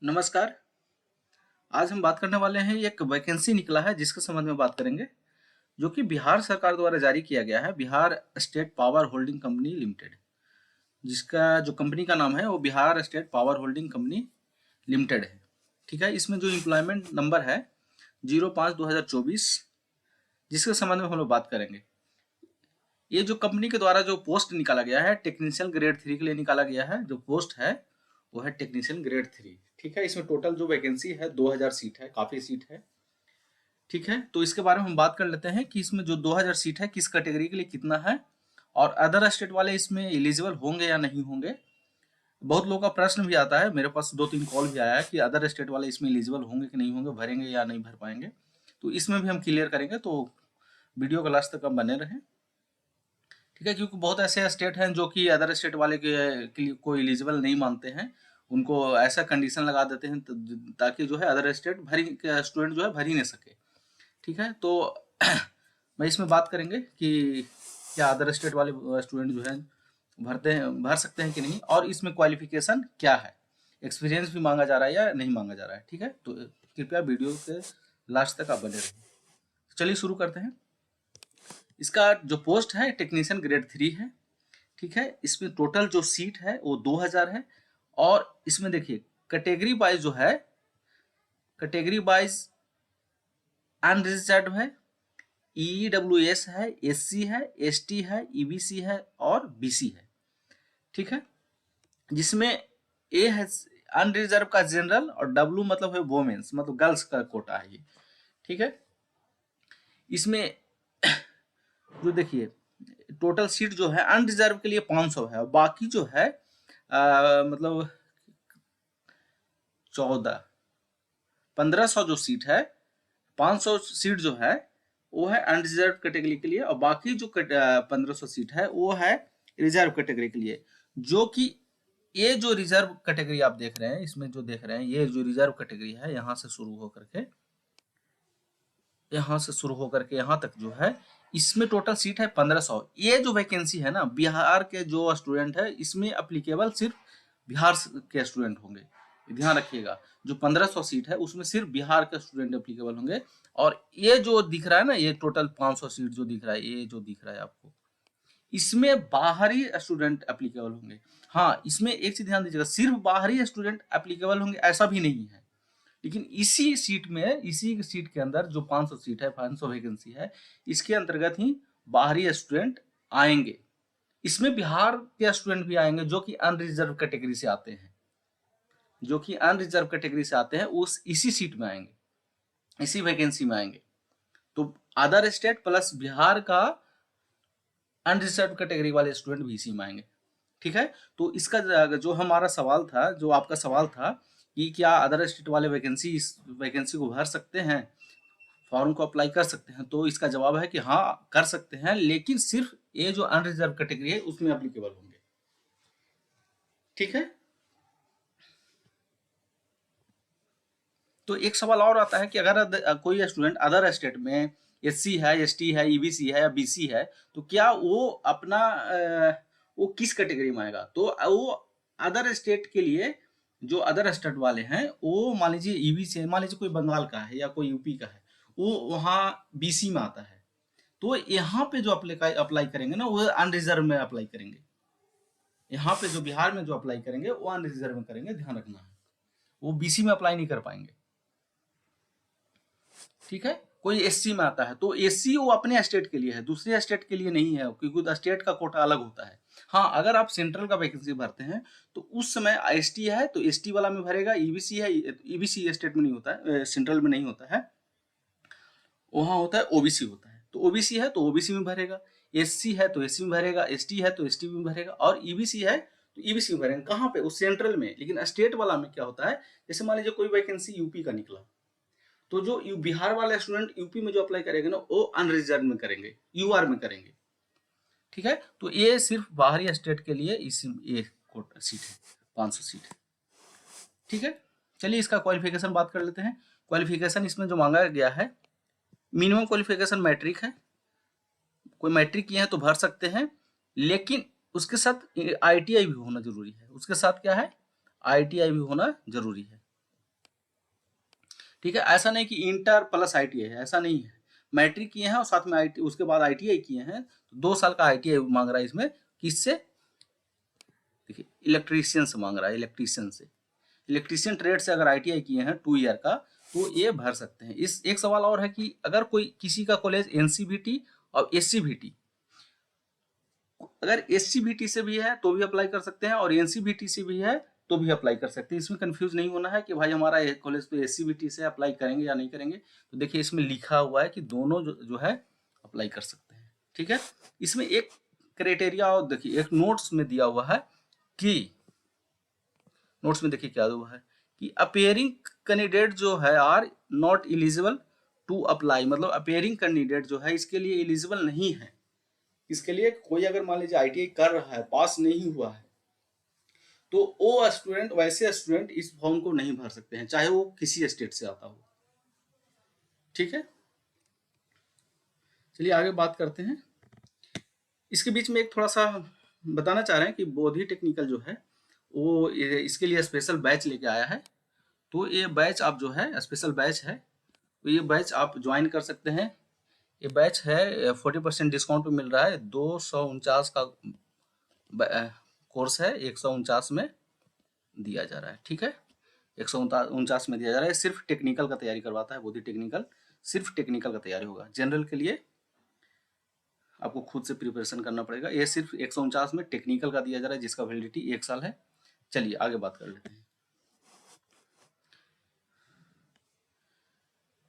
नमस्कार। आज हम बात करने वाले हैं एक वैकेंसी निकला है जिसके संबंध में बात करेंगे, जो कि बिहार सरकार द्वारा जारी किया गया है। Bihar state power holding company limited, जिसका जो कंपनी का नाम है वो Bihar state power holding company limited है। ठीक है, इसमें जो एम्प्लॉयमेंट नंबर है 05/2024, जिसके संबंध में हम लोग बात करेंगे। ये जो कंपनी के द्वारा जो पोस्ट निकाला गया है टेक्नीशियन ग्रेड 3 के लिए निकाला गया है। जो पोस्ट है वो है टेक्नीशियन ग्रेड 3। ठीक है, इसमें टोटल जो वैकेंसी है 2000 सीट है, काफी सीट है। ठीक है, तो इसके बारे में हम बात कर लेते हैं कि इसमें जो 2000 सीट है किस कैटेगरी के लिए कितना है, और अदर स्टेट वाले इसमें एलिजिबल होंगे या नहीं होंगे। बहुत लोगों का प्रश्न भी आता है, मेरे पास 2-3 कॉल भी आया है कि अदर स्टेट वाले इसमें एलिजिबल होंगे कि नहीं होंगे, भरेंगे या नहीं भर पाएंगे। तो इसमें भी हम क्लियर करेंगे, तो वीडियो का लास्ट तक आप बने रहें। ठीक है, क्योंकि बहुत ऐसे स्टेट हैं जो कि अदर स्टेट वाले के लिए कोई एलिजिबल नहीं मानते हैं, उनको ऐसा कंडीशन लगा देते हैं ताकि जो है अदर स्टेट स्टूडेंट जो है भर ही नहीं सके। ठीक है, तो मैं इसमें बात करेंगे कि क्या अदर स्टेट वाले स्टूडेंट जो है भर सकते हैं कि नहीं, और इसमें क्वालिफिकेशन क्या है, एक्सपीरियंस भी मांगा जा रहा है या नहीं मांगा जा रहा है। ठीक है, तो कृपया वीडियो के लास्ट तक आप बने रहिए। चलिए शुरू करते हैं। इसका जो पोस्ट है टेक्नीशियन ग्रेड 3 है। ठीक है, इसमें टोटल जो सीट है वो 2000 है, और इसमें देखिए कैटेगरी वाइज जो है, कैटेगरी वाइज अनरिजर्व है, ईडब्ल्यूएस है, एससी है, एसटी है, ईबीसी है और बीसी है। ठीक है, जिसमें ए है अनरिजर्व का जनरल, और डब्ल्यू मतलब है वोमेन्स, मतलब गर्ल्स का कोटा है ये। ठीक है, इसमें जो देखिए टोटल सीट जो है अनरिजर्व के लिए 500 है, और बाकी जो है मतलब 1500 जो सीट है, 500 सीट जो है वो है अनरिजर्व कैटेगरी के लिए, और बाकी जो 1500 सीट है वो है रिजर्व कैटेगरी के लिए। जो कि ये जो रिजर्व कैटेगरी आप देख रहे हैं, इसमें जो देख रहे हैं ये जो रिजर्व कैटेगरी है, यहाँ से शुरू होकर के यहाँ तक जो है, इसमें टोटल सीट है 1500। ये जो वैकेंसी है ना, बिहार के जो स्टूडेंट है इसमें अप्लीकेबल सिर्फ बिहार के स्टूडेंट होंगे। ध्यान रखिएगा, जो 1500 सीट है उसमें सिर्फ बिहार के स्टूडेंट अप्लीकेबल होंगे। और ये जो दिख रहा है ना, ये टोटल 500 सीट जो दिख रहा है, ये जो दिख रहा है आपको, इसमें बाहरी स्टूडेंट एप्लीकेबल होंगे। हाँ, इसमें एक चीज ध्यान दीजिएगा, सिर्फ बाहरी स्टूडेंट एप्लीकेबल होंगे ऐसा भी नहीं है। लेकिन इसी सीट में, इसी सीट के अंदर जो 500 सीट है, 500 वैकेंसी है, इसके अंतर्गत ही बाहरी स्टूडेंट आएंगे। इसमें बिहार के स्टूडेंट भी आएंगे जो कि अनरिजर्व कैटेगरी से आते हैं, उस इसी सीट में आएंगे, इसी वैकेंसी में आएंगे। तो अदर स्टेट प्लस बिहार का अनरिजर्व कैटेगरी वाले स्टूडेंट भी इसी में आएंगे। ठीक है, तो इसका जो हमारा सवाल था, जो आपका सवाल था कि क्या अदर स्टेट वाले इस वैकेंसी को भर सकते हैं, फॉर्म को अप्लाई कर सकते हैं, तो इसका जवाब है कि हाँ कर सकते हैं, लेकिन सिर्फ ये जो अनरिजर्व कैटेगरी है उसमें अप्लीकेबल होंगे। ठीक है, तो एक सवाल और आता है कि अगर कोई स्टूडेंट अदर स्टेट में एससी है, एसटी है, ईबीसी है या बीसी है, तो क्या वो अपना वो किस कैटेगरी में आएगा। तो वो अदर स्टेट के लिए, जो अदर स्टेट वाले हैं, वो मान लीजिए ईबीसी है, मान लीजिए कोई बंगाल का है या कोई यूपी का है, वो वहाँ बीसी में आता है, तो यहाँ पे जो अप्लाई करेंगे ना, वो अनरिजर्व में अप्लाई करेंगे। यहाँ पे जो बिहार में जो अप्लाई करेंगे वो अनरिजर्व में करेंगे, ध्यान रखना है, वो बीसी में अप्लाई नहीं कर पाएंगे। ठीक है, कोई एससी में आता है तो एससी वो अपने स्टेट के लिए है, दूसरे स्टेट के लिए नहीं है, क्योंकि स्टेट का कोटा अलग होता है। हाँ, अगर आप सेंट्रल का वैकेंसी भरते हैं तो उस समय एसटी है तो एसटी वाला में भरेगा, ईबीसी है, ईबीसी स्टेट में नहीं होता है, सेंट्रल में नहीं होता है, वहां होता है ओबीसी होता है, तो ओबीसी है तो ओबीसी में भरेगा, एससी है तो एससी में भरेगा, एसटी है तो एसटी में भरेगा, और ईबीसी है तो ईबीसी में भरेगा। कहाँ पे, उस सेंट्रल में। लेकिन स्टेट वाला में क्या होता है, जैसे मान लीजिए कोई वैकेंसी यूपी का निकला, तो जो बिहार वाले स्टूडेंट यूपी में जो अप्लाई करेंगे ना, वो अनरिजर्व में करेंगे, यूआर में करेंगे। ठीक है, तो ये सिर्फ बाहरी स्टेट के लिए ये कोटा सीट है, 500 सीट है। ठीक है, चलिए इसका क्वालिफिकेशन बात कर लेते हैं। क्वालिफिकेशन इसमें जो मांगा गया है, मिनिमम क्वालिफिकेशन मैट्रिक है, कोई मैट्रिक किए हैं तो भर सकते हैं, लेकिन उसके साथ आईटीआई भी होना जरूरी है। उसके साथ क्या है, आईटीआई भी होना जरूरी है। ठीक है, ऐसा नहीं कि इंटर प्लस ITI है, ऐसा नहीं है। मैट्रिक किए हैं और साथ में IT, उसके बाद ITI किए हैं, तो 2 साल का ITI मांग रहा है इसमें। किससे? देखिए इलेक्ट्रीशियन से मांग रहा है, इलेक्ट्रीशियन से। इलेक्ट्रीशियन ट्रेड से अगर ITI किए हैं 2 ईयर का, तो ये भर सकते हैं। इस एक सवाल और है कि अगर कोई किसी का कॉलेज NCVT और SCVT, अगर SCVT से भी है तो भी अप्लाई कर सकते हैं और NCVT से भी है तो भी अप्लाई कर सकते हैं। इसमें कंफ्यूज नहीं होना है कि भाई हमारा कॉलेज तो SCVT से अप्लाई करेंगे या नहीं करेंगे। तो देखिए इसमें लिखा हुआ है कि दोनों जो है अप्लाई कर सकते हैं। ठीक है, इसमें एक क्राइटेरिया और देखिए एक नोट्स में दिया हुआ है कि नोट्स में देखिए क्या हुआ है कि अपेयरिंग कैंडिडेट जो है are not eligible to apply, मतलब अपेयरिंग कैंडिडेट जो है इसके लिए एलिजिबल नहीं है। इसके लिए कोई अगर मान लीजिए ITI कर रहा है, पास नहीं हुआ है, तो वो स्टूडेंट, वैसे स्टूडेंट इस फॉर्म को नहीं भर सकते हैं, चाहे वो किसी स्टेट से आता हो। ठीक है, चलिए आगे बात करते हैं। इसके बीच में एक थोड़ा सा बताना चाह रहे हैं कि बोधि टेक्निकल जो है वो इसके लिए स्पेशल बैच लेके आया है। तो ये बैच आप जो है स्पेशल बैच है, तो ये बैच आप ज्वाइन कर सकते हैं। ये बैच है 40% डिस्काउंट पे मिल रहा है। 249 का कोर्स है, 149 में दिया जा रहा है। ठीक है, 149 में दिया जा रहा है। सिर्फ टेक्निकल का तैयारी करवाता है बोधि टेक्निकल, सिर्फ टेक्निकल का तैयारी होगा। जनरल के लिए आपको खुद से प्रिपरेशन करना पड़ेगा। ये सिर्फ 149 में टेक्निकल का दिया जा रहा है जिसका वैलिडिटी 1 साल है। चलिए आगे बात कर लेते हैं।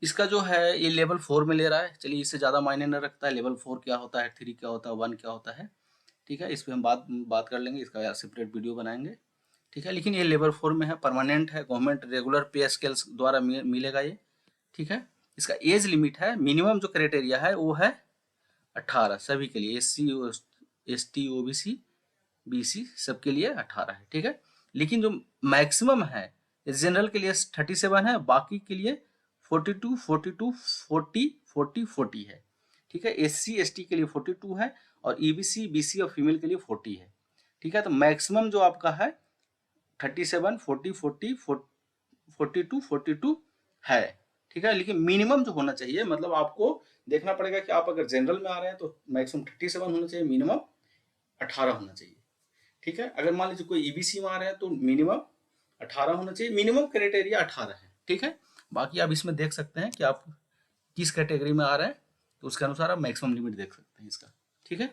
इसका जो है ये लेवल 4 में ले रहा है। चलिए इससे ज़्यादा मायने न रखता है लेवल 4 क्या होता है, 3 क्या होता है, 1 क्या होता है। ठीक है, इस पर हम बात कर लेंगे, इसका सेपरेट वीडियो बनाएंगे। ठीक है, लेकिन ये लेवल 4 में है, परमानेंट है, गवर्नमेंट रेगुलर पे स्केल्स द्वारा मिलेगा ये। ठीक है, इसका एज लिमिट है, मिनिमम जो क्राइटेरिया है वो है 18 सभी के लिए, SC ST OBC BC सबके लिए 18 है। ठीक है, लेकिन जो मैक्सिमम है जनरल के लिए 37 है, बाकी के लिए 42 42 40 40 40 है। ठीक है, SC ST के लिए 42 है और EBC BC और फीमेल के लिए 40 है। ठीक है, तो मैक्सिमम जो आपका है 37 40 40 42 42 है। ठीक है, लेकिन मिनिमम जो होना चाहिए, मतलब आपको देखना पड़ेगा कि आप अगर जनरल में आ रहे हैं तो मैक्सिमम 37 होना चाहिए, मिनिमम 18 होना चाहिए। ठीक है, अगर मान लीजिए कोई EBC में आ रहे हैं तो मिनिमम 18 होना चाहिए, मिनिमम क्राइटेरिया 18 है। ठीक है, बाकी आप इसमें देख सकते हैं कि आप किस कैटेगरी में आ रहे हैं, तो उसके अनुसार आप मैक्सिमम लिमिट देख सकते हैं इसका। ठीक है,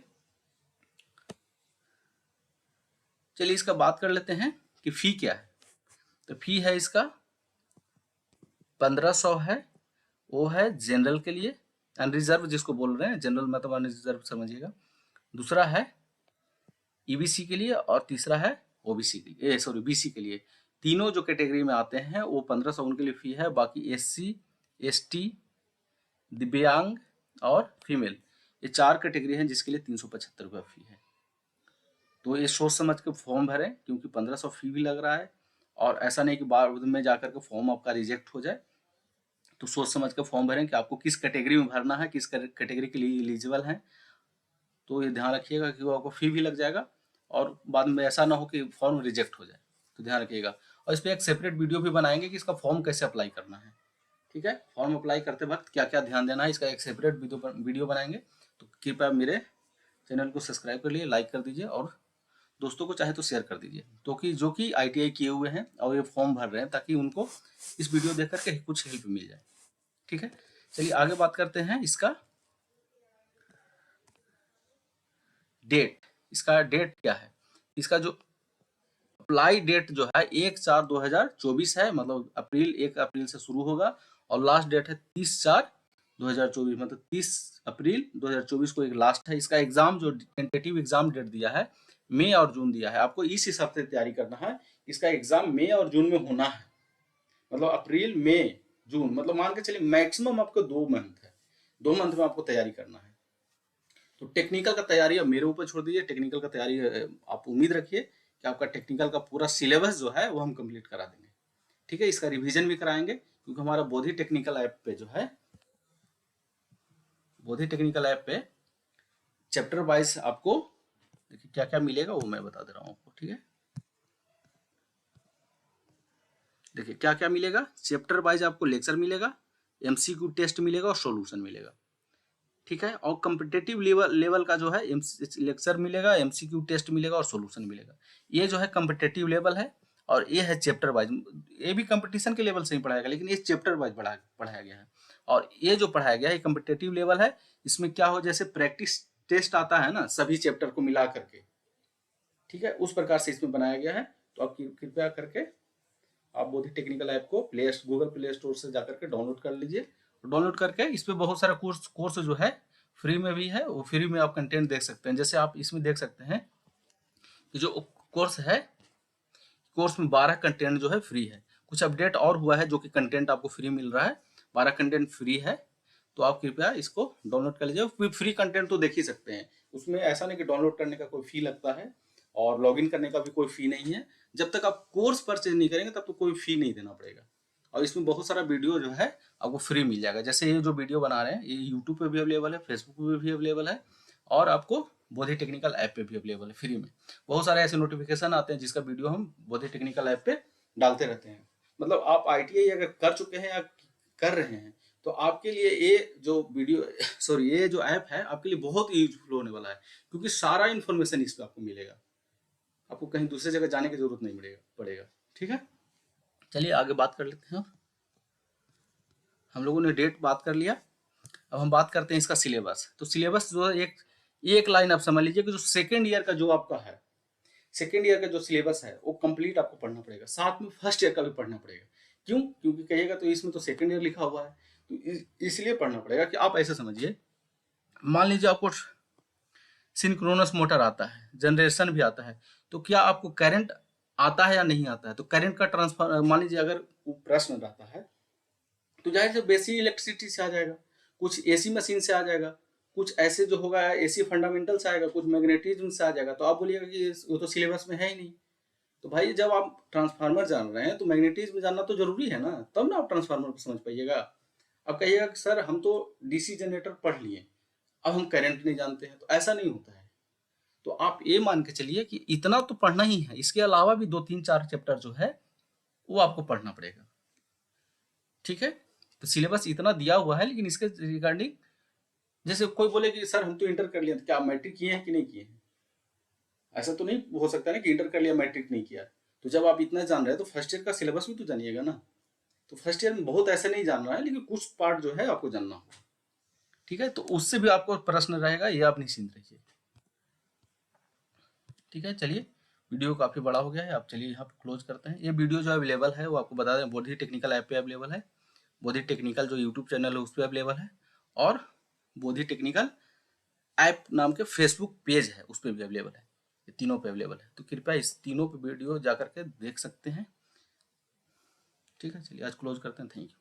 चलिए इसका बात कर लेते हैं कि फी क्या है। तो फी है इसका 1500 है, वो है जनरल के लिए, अनरिजर्व जिसको बोल रहे हैं, जनरल मतलब अनरिजर्व समझिएगा। दूसरा है EBC के लिए और तीसरा है OBC के लिए, सॉरी BC के लिए। तीनों जो कैटेगरी में आते हैं वो 1500 उनके लिए फी है। बाकी SC ST दिव्यांग और फीमेल, ये 4 कैटेगरी हैं जिसके लिए 375 रुपये फी है। तो ये सोच समझ के फॉर्म भरें, क्योंकि 1500 फी भी लग रहा है और ऐसा नहीं कि बाद में जाकर के फॉर्म आपका रिजेक्ट हो जाए। तो सोच समझ के फॉर्म भरें कि आपको किस कैटेगरी में भरना है, किस कैटेगरी के लिए एलिजिबल है। तो ये ध्यान रखिएगा कि वो आपको फी भी लग जाएगा और बाद में ऐसा ना हो कि फॉर्म रिजेक्ट हो जाए, तो ध्यान रखिएगा। और इस पर एक सेपरेट वीडियो भी बनाएंगे कि इसका फॉर्म कैसे अप्लाई करना है। ठीक है, फॉर्म अप्लाई करते वक्त क्या क्या ध्यान देना है, इसका एक सेपरेट वीडियो बनाएंगे। तो कृपया मेरे चैनल को सब्सक्राइब कर लिए, लाइक कर दीजिए और दोस्तों को चाहे तो शेयर कर दीजिए, तो कि जो कि ITI किए हुए हैं और ये फॉर्म भर रहे हैं, ताकि उनको इस वीडियो देख करके कुछ हेल्प मिल जाए। ठीक है, चलिए आगे बात करते हैं इसका डेट। इसका डेट क्या है, इसका जो अप्लाई डेट जो है 1/4/2024 है, मतलब 1 अप्रैल से शुरू होगा और लास्ट डेट है 30/4/2024, मतलब 30 अप्रैल 2024 को एक लास्ट है। इसका एग्जाम जो टेंटेटिव एग्जाम डेट दिया है मई और जून दिया है, आपको इस हिसाब से तैयारी करना है। इसका एग्जाम मई और जून में होना है, मतलब अप्रैल मई जून, मतलब मान के चलिए मैक्सिमम आपको 2 मंथ है, 2 मंथ में आपको तैयारी करना है। तो टेक्निकल का तैयारी अब मेरे ऊपर छोड़ दीजिए, टेक्निकल का तैयारी आप उम्मीद रखिए कि आपका टेक्निकल का पूरा सिलेबस जो है वो हम कंप्लीट करा देंगे। ठीक है, इसका रिवीजन भी कराएंगे, क्योंकि हमारा बोधि टेक्निकल ऐप पे जो है, बोधि टेक्निकल ऐप पे चैप्टर वाइज आपको देखिए क्या क्या मिलेगा वो मैं बता दे रहा हूँ आपको। ठीक है, देखिए क्या क्या मिलेगा, चैप्टर वाइज आपको लेक्चर मिलेगा, एमसीक्यू टेस्ट मिलेगा और सॉल्यूशन मिलेगा, ठीक है। और कम्पिटेटिव लेवल का जो है लेक्चर मिलेगा, एमसीक्यू टेस्ट मिलेगा और सॉल्यूशन मिलेगा। ये जो है कम्पिटेटिव लेवल है और ये है चैप्टर वाइज। ये भी कंपटीशन के लेवल से ही पढ़ाएगा, लेकिन ये चैप्टर वाइज पढ़ाया गया है। और ये जो पढ़ाया गया है कम्पिटेटिव लेवल है, इसमें क्या हो, जैसे प्रैक्टिस टेस्ट आता है ना सभी चैप्टर को मिला करके, ठीक है, उस प्रकार से इसमें बनाया गया है। तो आप कृपया करके आप बोधि टेक्निकल ऐप को गूगल प्ले स्टोर से जाकर के डाउनलोड कर लीजिए। डाउनलोड करके इस पे बहुत सारा कोर्स जो है फ्री में भी है, वो फ्री में आप कंटेंट देख सकते हैं। जैसे आप इसमें देख सकते हैं कि जो कोर्स है, कोर्स में 12 कंटेंट जो है फ्री है। कुछ अपडेट और हुआ है जो कि कंटेंट आपको फ्री मिल रहा है, 12 कंटेंट फ्री है। तो आप कृपया इसको डाउनलोड कर लीजिए। फ्री कंटेंट तो देख ही सकते हैं, उसमें ऐसा नहीं कि डाउनलोड करने का कोई फी लगता है और लॉगिन करने का भी कोई फी नहीं है। जब तक आप कोर्स परचेज नहीं करेंगे तब तो कोई फी नहीं देना पड़ेगा। और इसमें बहुत सारा वीडियो जो है आपको फ्री मिल जाएगा। जैसे ये जो वीडियो बना रहे हैं ये यूट्यूब पे भी अवेलेबल है, फेसबुक पे भी अवेलेबल है और आपको बोधि टेक्निकल ऐप पे भी अवेलेबल है फ्री में। बहुत सारे ऐसे नोटिफिकेशन आते हैं जिसका वीडियो हम बोधि टेक्निकल ऐप पे डालते रहते हैं। मतलब आप ITI अगर कर चुके हैं या कर रहे हैं तो आपके लिए ये जो ये जो ऐप है आपके लिए बहुत यूजफुल होने वाला है, क्योंकि सारा इन्फॉर्मेशन इस पर आपको मिलेगा। आपको कहीं दूसरी जगह जाने की जरूरत नहीं पड़ेगा, ठीक है। चलिए आगे बात कर लेते हैं। हम लोगों ने डेट बात कर लिया, अब हम बात करते हैं इसका सिलेबस। तो सिलेबस जो है एक लाइन आप समझ लीजिए कि जो सेकेंड ईयर का जो आपका है, सेकेंड ईयर का जो सिलेबस है वो कंप्लीट आपको पढ़ना पड़ेगा, साथ में फर्स्ट ईयर का भी पढ़ना पड़ेगा। क्यों? क्योंकि कहिएगा तो इसमें तो सेकेंड ईयर लिखा हुआ है, तो इसलिए पढ़ना पड़ेगा कि आप ऐसे समझिए, मान लीजिए आपको सिंक्रोनस मोटर आता है, जनरेशन भी आता है, तो क्या आपको करंट आता है या नहीं आता है? तो करंट का ट्रांसफर, मान लीजिए अगर प्रश्न रहता है तो जाहिर से बेसिक इलेक्ट्रिसिटी से आ जाएगा, कुछ एसी मशीन से आ जाएगा, कुछ ऐसे जो होगा एसी फंडामेंटल से आएगा, कुछ मैग्नेटिज्म से आ जाएगा। तो आप बोलिएगा कि वो तो सिलेबस में है ही नहीं। तो भाई जब आप ट्रांसफार्मर जान रहे हैं तो मैग्नेटिज्म जानना तो जरूरी है ना, तब ना आप ट्रांसफार्मर को समझ पाइएगा। अब कहिएगा कि सर हम तो डीसी जनरेटर पढ़ लिए, अब हम करंट नहीं जानते हैं, तो ऐसा नहीं होता है। तो आप ये मान के चलिए कि इतना तो पढ़ना ही है, इसके अलावा भी 2-3-4 चैप्टर जो है वो आपको पढ़ना पड़ेगा, ठीक है। तो सिलेबस इतना दिया हुआ है, लेकिन इसके रिगार्डिंग जैसे कोई बोले कि सर हम तो इंटर कर लिया, तो क्या आप मैट्रिक किए हैं कि नहीं किए हैं? ऐसा तो नहीं हो सकता ना कि इंटर कर लिया मैट्रिक नहीं किया। तो जब आप इतना जान रहे हैं तो फर्स्ट ईयर का सिलेबस भी तो जानिएगा ना। तो फर्स्ट ईयर में बहुत ऐसे नहीं जान रहा है, लेकिन कुछ पार्ट जो है आपको जानना होगा, ठीक है। तो उससे भी आपको प्रश्न रहेगा, ये आप निश्चिंत रहिए, ठीक है। चलिए वीडियो काफ़ी बड़ा हो गया है, आप चलिए यहाँ पे क्लोज करते हैं। ये वीडियो जो अवेलेबल है वो आपको बता दें बोधि टेक्निकल ऐप पे अवेलेबल है, बोधि टेक्निकल जो यूट्यूब चैनल है उस पर अवेलेबल है, और बोधि टेक्निकल ऐप नाम के फेसबुक पेज है उस पर भी अवेलेबल है। ये तीनों पे अवेलेबल है, तो कृपया इस तीनों पे वीडियो जा करके देख सकते हैं, ठीक है। चलिए आज क्लोज करते हैं, थैंक यू।